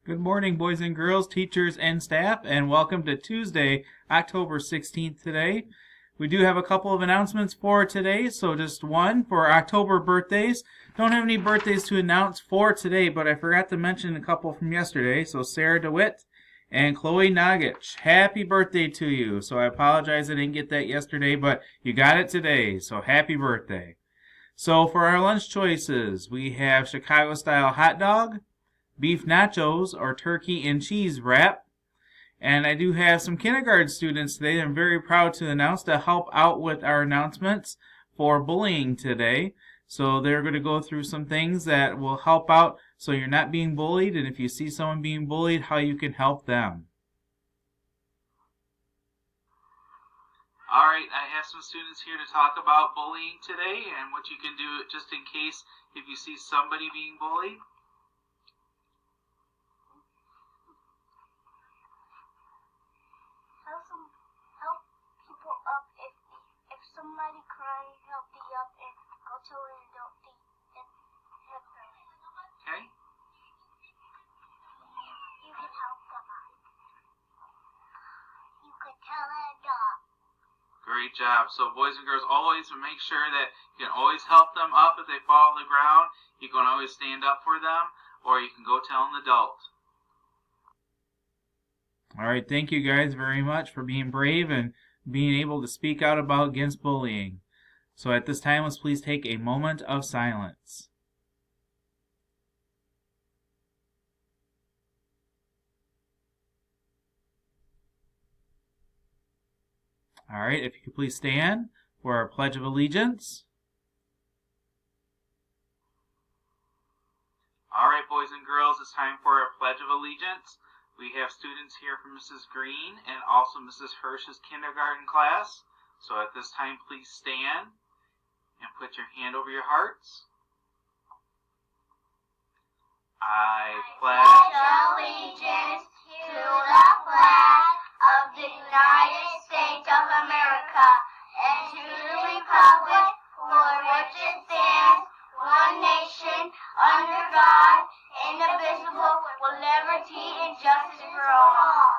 Good morning, boys and girls, teachers, and staff, and welcome to Tuesday, October 16th today. We do have a couple of announcements for today, so just one for October birthdays. Don't have any birthdays to announce for today, but I forgot to mention a couple from yesterday. So Sarah DeWitt and Chloe Nagich, happy birthday to you. So I apologize I didn't get that yesterday, but you got it today, so happy birthday. So for our lunch choices, we have Chicago-style hot dog, beef nachos, or turkey and cheese wrap. And I do have some kindergarten students today I'm very proud to announce to help out with our announcements for bullying today. So they're going to go through some things that will help out so you're not being bullied, and if you see someone being bullied, how you can help them. Alright, I have some students here to talk about bullying today and what you can do just in case if you see somebody being bullied. Help people up if somebody crying, help them up and go to an adult and help them. Okay. You can help them up. You can tell a dog. Great job. So boys and girls, always make sure that you can always help them up if they fall on the ground. You can always stand up for them, or you can go tell an adult. All right, thank you guys very much for being brave and being able to speak out against bullying. So at this time, let's please take a moment of silence. All right, if you could please stand for our Pledge of Allegiance. All right, boys and girls, it's time for our Pledge of Allegiance. We have students here from Mrs. Green and also Mrs. Hirsch's kindergarten class. So at this time, please stand and put your hand over your hearts. I pledge allegiance to the flag of the United States of America and to the republic for which it stands, one nation, under God, indivisible, with liberty and justice for all.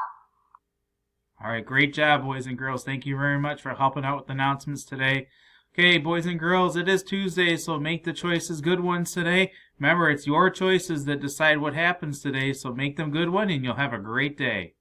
All right, great job, boys and girls. Thank you very much for helping out with the announcements today. Okay, boys and girls, it is Tuesday, so make the choices good ones today. Remember, it's your choices that decide what happens today, so make them good ones, and you'll have a great day.